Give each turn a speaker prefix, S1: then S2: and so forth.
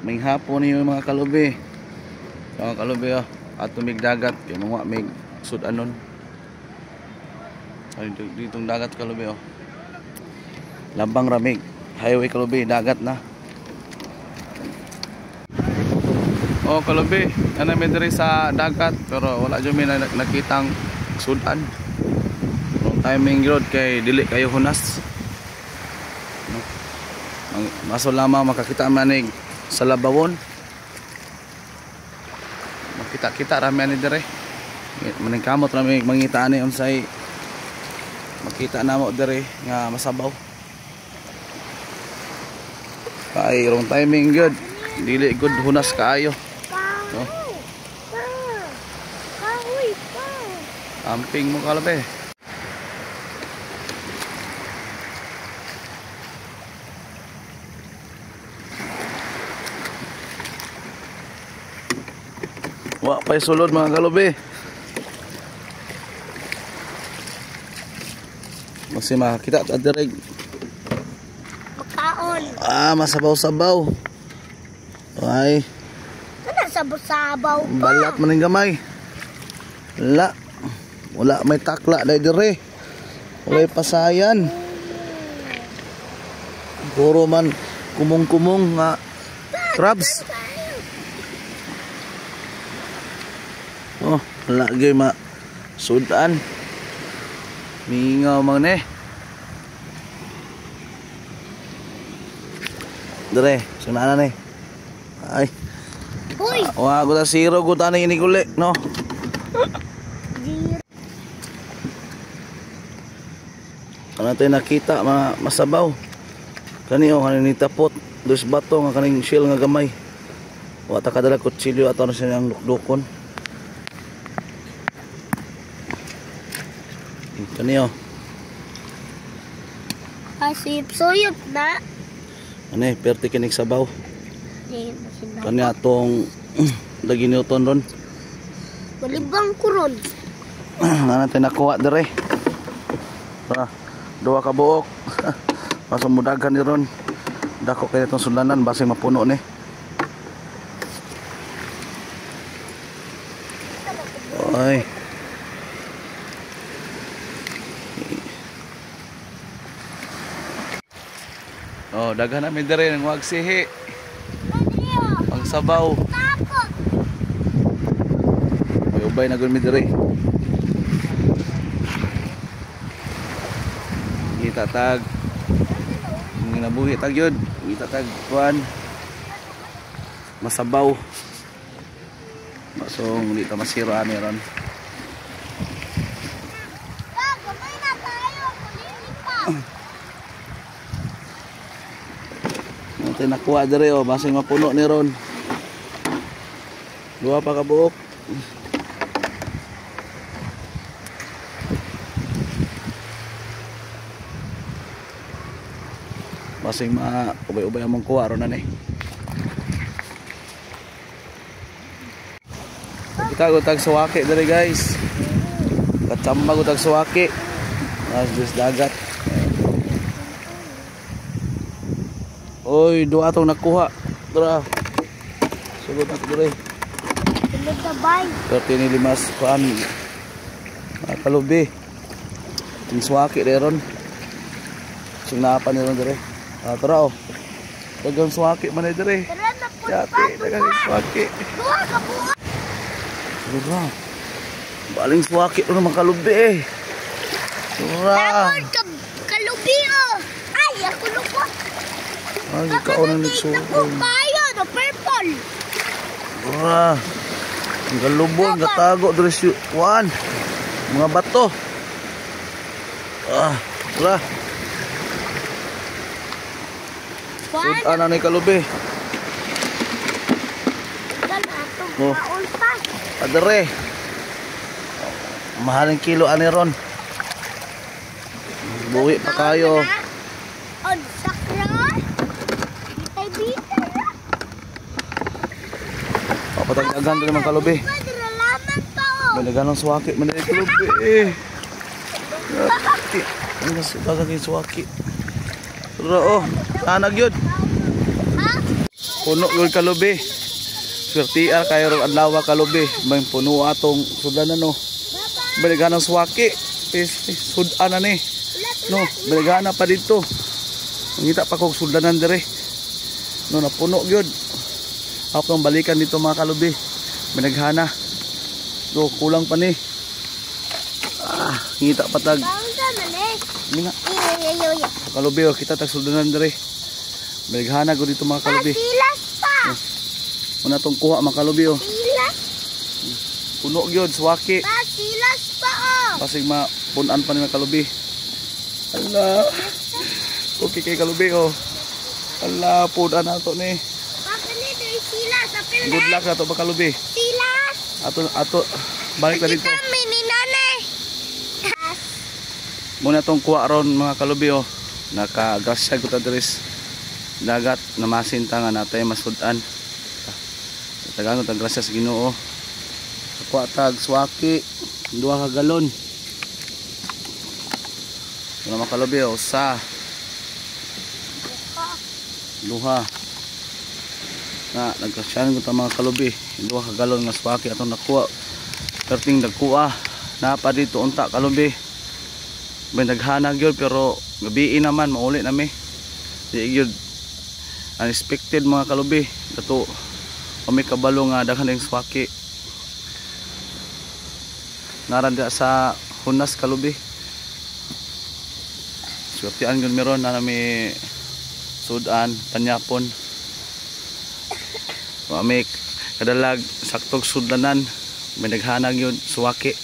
S1: may hapon niyo mga kalubi. Mga kalubi oh, at tumig dagat kay mga mig sudanon. Ay ditong dagat kalubi oh. Lambang ramig, highway kalubi, dagat na. Oh kalubi, ana mi diri sa dagat pero wala jud mi nakitang sudan. Timing road kay dili kayo hunas. Maso lamang makakita manig sa labawon. Makita-kita rami ani dire. Maning kamot rami mangita ani unsay makita namo dire nga masabaw. Kay wrong timing good. Dili good hunas kaayo. Oh. Amping mo kalabe. Wa pay sulod mga kalubi. Masih makita ta direk.
S2: Pagkaon.
S1: Masabaw-sabaw. Ay.
S2: Ano sabaw-sabaw pa?
S1: Balat maning gamay. Wala may takla dai dire. Wala pasayan. Puro man kumong-kumong nga crabs. Oh, lagi ma sudan. Mingaw mang ne. Dire, sunana ne. Ay.
S2: Uy.
S1: Wa ko ta siro ko tani ini kulik, no. Ano tayo nakita masabaw. Kani oh kanini tapot, dos bato nga kaning shell nga gamay. Wa ta kadala kutsilyo ato na siyang lukdukon. Kaniyo.
S2: Asip suyot na.
S1: Ano perti kinig sabaw. Kanya atong dagi Newton ron.
S2: Balibang kuron.
S1: Nana tayo nakuha dire. Dua ka buok. Pasang mudagan ni ron. Dako kaya itong sulanan base mapuno ni. Oy. Oh, daghan namin dire ng wagsihi. Ang sabaw. May ubay na gulmi dire. Gitatag. Nginabuhi tag yun. Gitatag kuan. Masabaw. Masong di ta masira ni ron.
S2: Gamay na tayo, kulilit pa.
S1: Natin nakuha dire oh, basing mapuno ni ron. Dua pa ka buok. Basing ubay-ubay among kuha ron na ni. Kita gutag suwaki dire guys. Kachamba gutag suwaki. Mas dagat. Oy, dua atong nakuha. Tara. Sugod na dire.
S2: Tulog na bay.
S1: 30 ni limas kuan. Kalubi. Ting suwaki ron. Sinapan ni ron dire. Tara oh. Dagang suwaki man dire.
S2: Tara na po.
S1: Dagang suwaki.
S2: Duha ka buha.
S1: Tara. Baling suwaki ron mga kalubi. Tara.
S2: Tapon ka kalubi oh. Ay, ako lupot.
S1: Ay, ikaw na nagsuko.
S2: Kayo, no purple.
S1: Tara. Ang galubon, katago dress one. Mga bato. Tara. Sudan na ni kalubi. Oh. Adere. Mahaling kilo ani ron. Buhi pa kayo.
S2: On sakra. Bitay-bitay na.
S1: Papatag-agan din naman kalubi. Malagan ng suwaki. Manay kalubi eh. Ano na sudagan yung suwaki. Tara oh. Anag yun.
S2: Ha?
S1: Puno yung kalubi. Swertiar kayo ron adlaw kalubi. May puno atong sudanan no. Baligana swaki. Sudan na ni. No, baligana pa dito. Ngita pa kog sudanan dire. No, napuno gyud. Ako nang balikan dito mga kalubi. Binaghana. Do kulang pa ni. Ngita patag. Mina. Kalubi oh, kita tag sudanan dire. Binaghana ko dito mga kalubi.
S2: Silas pa.
S1: Muna tong kuha mga kalubi oh.
S2: Silas.
S1: Puno gyud swaki.
S2: Silas pa oh.
S1: Pasig mapunan pa ni mga kalubi. Ala. Okay kay kalubi oh. Ala, punan na to ni.
S2: Papa ni dari silas apil na.
S1: Good luck na to mga kalubi.
S2: Silas.
S1: Ato balik na dito.
S2: Kita mini nane.
S1: Muna tong kuha ron mga kalubi oh. Nakagrasya ko ta diris dagat na masinta nga natay masudan. Tagangon tag grasya sa Ginoo. Kuha tag swaki 2 ka galon. Muna mga kalubi oh, sa luha. Na naggrasyan ko ta mga kalubi. 2 ka galon nga swaki atong nakuha. Perting nagkuha. Napa dito unta kalubi. May naghanag yun pero gabi naman mauli nami. Di yun unexpected mga kalubi. Dato kami kabalo nga daghan ng swaki. Naran dia sa Hunas kalubi. Swertian yun meron na nami sudan tanyapon. Kami kadalag saktog sudanan. May naghanag yun swaki.